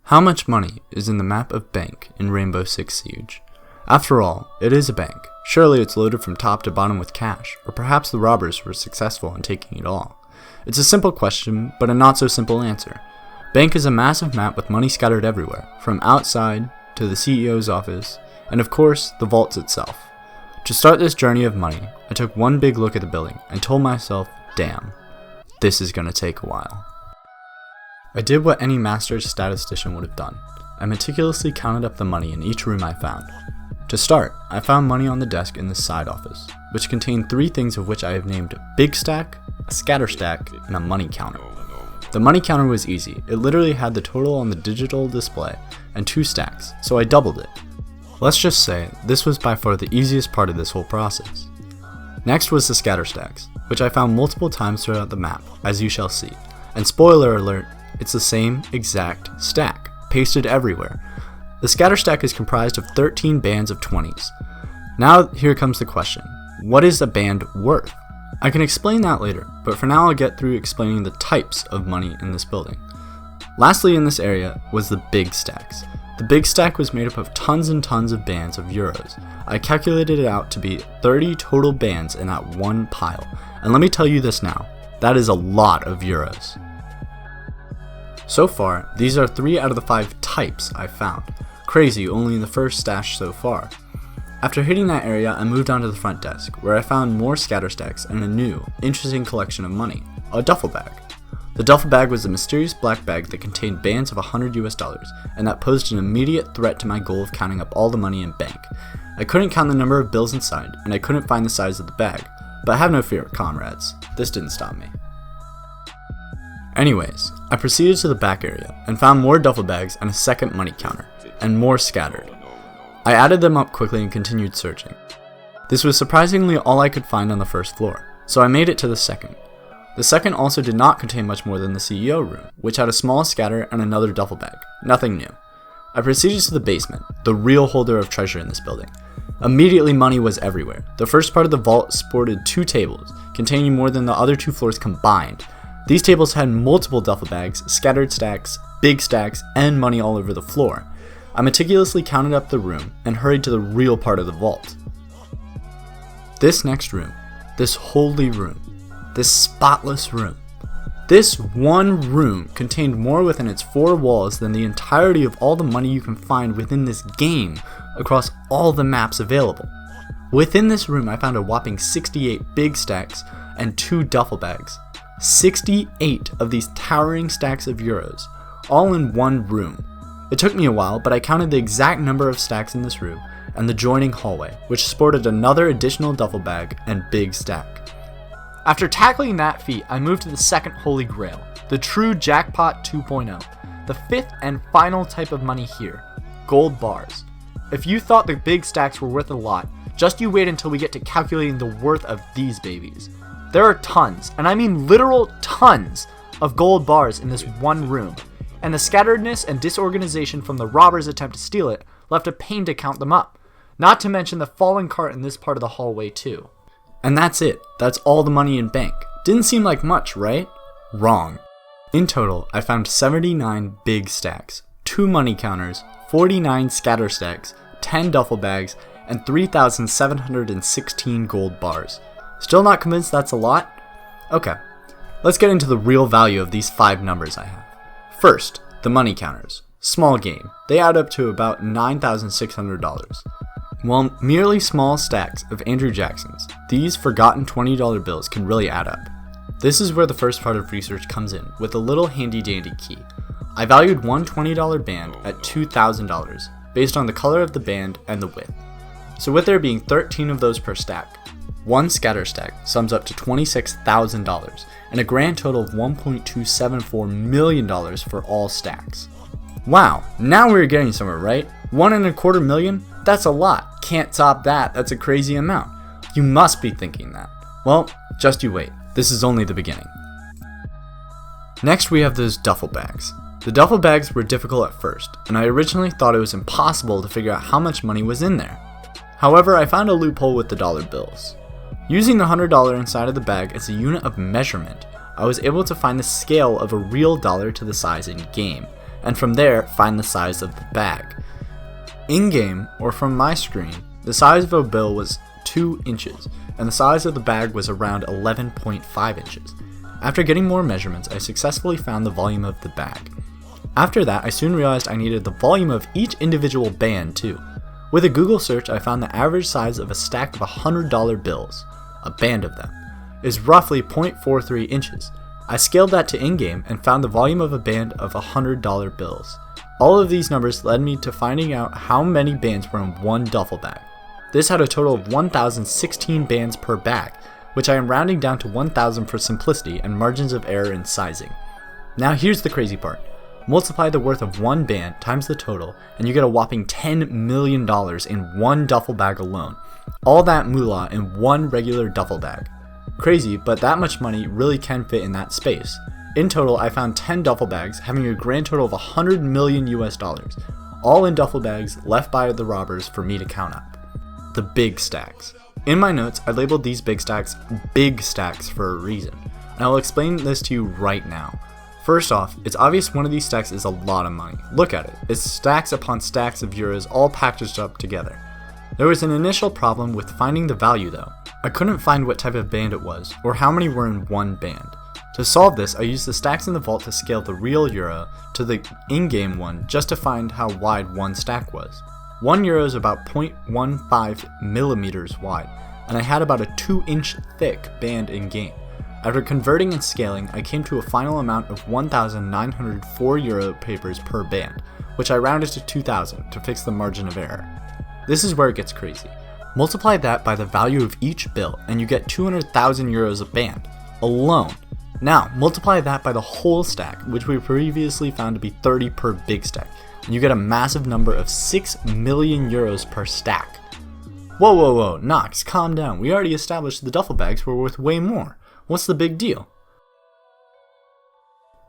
How much money is in the map of bank in Rainbow Six Siege? After all, it is a bank. Surely it's loaded from top to bottom with cash, or perhaps the robbers were successful in taking it all. It's a simple question, but a not so simple answer. Bank is a massive map with money scattered everywhere, from outside to the CEO's office, and of course, the vaults itself. To start this journey of money, I took one big look at the building and told myself, damn, this is gonna take a while. I did what any master's statistician would have done. I meticulously counted up the money in each room I found. To start, I found money on the desk in the side office, which contained three things of which I have named a big stack, a scatter stack, and a money counter. The money counter was easy. It literally had the total on the digital display and 2 stacks, so I doubled it. Let's just say this was by far the easiest part of this whole process. Next was the scatter stacks, which I found multiple times throughout the map, as you shall see. And spoiler alert, it's the same exact stack, pasted everywhere. The scatter stack is comprised of 13 bands of 20s. Now here comes the question, what is a band worth? I can explain that later, but for now I'll get through explaining the types of money in this building. Lastly in this area was the big stacks. The big stack was made up of tons and tons of bands of euros. I calculated it out to be 30 total bands in that one pile. And let me tell you this now, that is a lot of euros. So far, these are 3 out of the 5 types I found. Crazy, only in the first stash so far. After hitting that area, I moved on to the front desk, where I found more scatter stacks and a new, interesting collection of money, a duffel bag. The duffel bag was a mysterious black bag that contained bands of $100 and that posed an immediate threat to my goal of counting up all the money in bank. I couldn't count the number of bills inside, and I couldn't find the size of the bag, but have no fear, comrades, this didn't stop me. Anyways, I proceeded to the back area and found more duffel bags and a second money counter, and more scattered. I added them up quickly and continued searching. This was surprisingly all I could find on the first floor, so I made it to the second. The second also did not contain much more than the CEO room, which had a small scatter and another duffel bag, nothing new. I proceeded to the basement, the real holder of treasure in this building. Immediately money was everywhere. The first part of the vault sported 2 tables, containing more than the other 2 floors combined. These tables had multiple duffel bags, scattered stacks, big stacks, and money all over the floor. I meticulously counted up the room and hurried to the real part of the vault. This next room, this holy room, this spotless room. This one room contained more within its 4 walls than the entirety of all the money you can find within this game across all the maps available. Within this room I found a whopping 68 big stacks and 2 duffel bags. 68 of these towering stacks of euros, all in one room. It took me a while, but I counted the exact number of stacks in this room and the joining hallway, which sported another additional duffel bag and big stack. After tackling that feat, I moved to the second holy grail, the true jackpot 2.0, the 5th and final type of money here, gold bars. If you thought the big stacks were worth a lot, just you wait until we get to calculating the worth of these babies. There are tons, and I mean literal tons, of gold bars in this one room, and the scatteredness and disorganization from the robbers' attempt to steal it left a pain to count them up, not to mention the fallen cart in this part of the hallway too. And that's it, that's all the money in bank. Didn't seem like much, right? Wrong. In total, I found 79 big stacks, 2 money counters, 49 scatter stacks, 10 duffel bags, and 3,716 gold bars. Still not convinced that's a lot? Okay, let's get into the real value of these 5 numbers I have. First, the money counters. Small game. They add up to about $9,600. While merely small stacks of Andrew Jacksons, these forgotten $20 bills can really add up. This is where the first part of research comes in, with a little handy dandy key. I valued one $20 band at $2,000, based on the color of the band and the width. So with there being 13 of those per stack, one scatter stack sums up to $26,000 and a grand total of $1.274 million for all stacks. Wow, now we're getting somewhere, right? $1.25 million? That's a lot. Can't top that, that's a crazy amount. You must be thinking that. Well, just you wait. This is only the beginning. Next we have those duffel bags. The duffel bags were difficult at first, and I originally thought it was impossible to figure out how much money was in there. However, I found a loophole with the dollar bills. Using the $100 inside of the bag as a unit of measurement, I was able to find the scale of a real dollar to the size in game. and from there find the size of the bag. In-game, or from my screen, the size of a bill was 2 inches, and the size of the bag was around 11.5 inches. After getting more measurements, I successfully found the volume of the bag. After that, I soon realized I needed the volume of each individual band too. With a Google search, I found the average size of a stack of $100 bills, a band of them, is roughly 0.43 inches. I scaled that to in-game and found the volume of a band of $100 bills. All of these numbers led me to finding out how many bands were in one duffel bag. This had a total of 1,016 bands per bag, which I am rounding down to 1,000 for simplicity and margins of error in sizing. Now here's the crazy part. Multiply the worth of one band times the total, and you get a whopping $10 million in one duffel bag alone. All that moolah in one regular duffel bag. Crazy, but that much money really can fit in that space. In total, I found 10 duffel bags, having a grand total of $100 million US, all in duffel bags left by the robbers for me to count up. The big stacks. In my notes, I labeled these big stacks for a reason, and I'll explain this to you right now. First off, it's obvious one of these stacks is a lot of money. Look at it, it's stacks upon stacks of euros all packaged up together. There was an initial problem with finding the value though. I couldn't find what type of band it was, or how many were in one band. To solve this, I used the stacks in the vault to scale the real euro to the in-game one just to find how wide one stack was. 1 euro is about 0.15 millimeters wide, and I had about a 2-inch thick band in-game. After converting and scaling, I came to a final amount of 1,904 euro papers per band, which I rounded to 2,000 to fix the margin of error. This is where it gets crazy. Multiply that by the value of each bill, and you get 200,000 euros a band, alone. Now, multiply that by the whole stack, which we previously found to be 30 per big stack, and you get a massive number of 6 million euros per stack. Whoa, Noxx, calm down. We already established the duffel bags were worth way more. What's the big deal?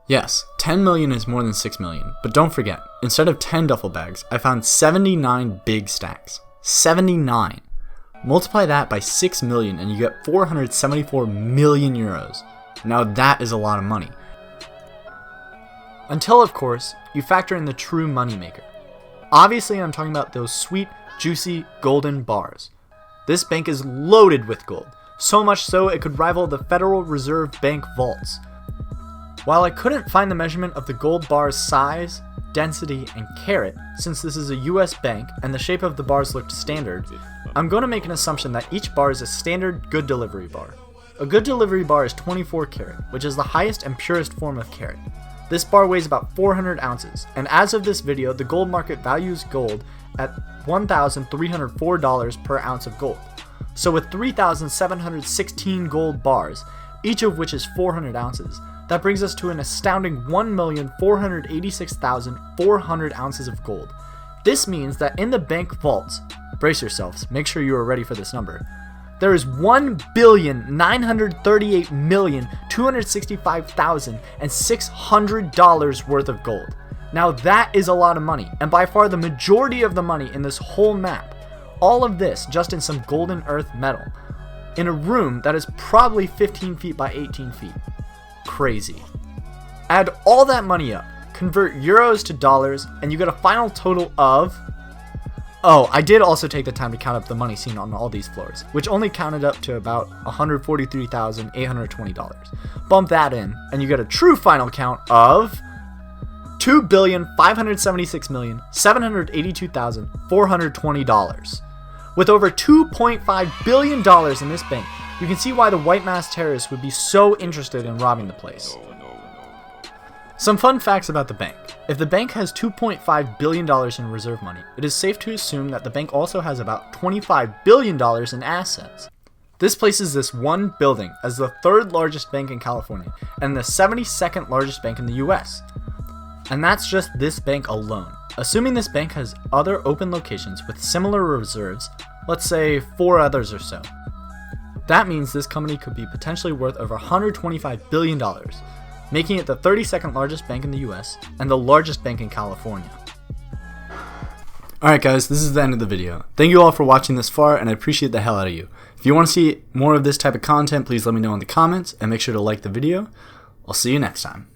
Yes, 10 million is more than 6 million, but don't forget, instead of 10 duffel bags, I found 79 big stacks. 79! Multiply that by 6 million and you get 474 million euros. Now that is a lot of money. Until, of course, you factor in the true moneymaker. Obviously, I'm talking about those sweet, juicy, golden bars. This bank is loaded with gold, so much so it could rival the Federal Reserve Bank vaults. While I couldn't find the measurement of the gold bar's size, density, and carat, since this is a US bank and the shape of the bars looked standard, I'm going to make an assumption that each bar is a standard good delivery bar. A good delivery bar is 24 karat, which is the highest and purest form of carat. This bar weighs about 400 ounces, and as of this video, the gold market values gold at $1,304 per ounce of gold. So with 3,716 gold bars, each of which is 400 ounces, that brings us to an astounding 1,486,400 ounces of gold. This means that in the bank vaults, brace yourselves, make sure you are ready for this number, there is $1,938,265,600 worth of gold. Now that is a lot of money, and by far the majority of the money in this whole map. All of this just in some golden earth metal, in a room that is probably 15 feet by 18 feet. Crazy. Add all that money up, convert euros to dollars, and you get a final total of... Oh, I did also take the time to count up the money seen on all these floors, which only counted up to about $143,820. Bump that in, and you get a true final count of $2,576,782,420. With over $2.5 billion in this bank, you can see why the white mask terrorists would be so interested in robbing the place. Some fun facts about the bank. If the bank has $2.5 billion in reserve money, it is safe to assume that the bank also has about $25 billion in assets. This places this one building as the 3rd largest bank in California and the 72nd largest bank in the US. And that's just this bank alone. Assuming this bank has other open locations with similar reserves, let's say 4 others or so. That means this company could be potentially worth over $125 billion, making it the 32nd largest bank in the US and the largest bank in California. Alright guys, this is the end of the video. Thank you all for watching this far, and I appreciate the hell out of you. If you want to see more of this type of content, please let me know in the comments, and make sure to like the video. I'll see you next time.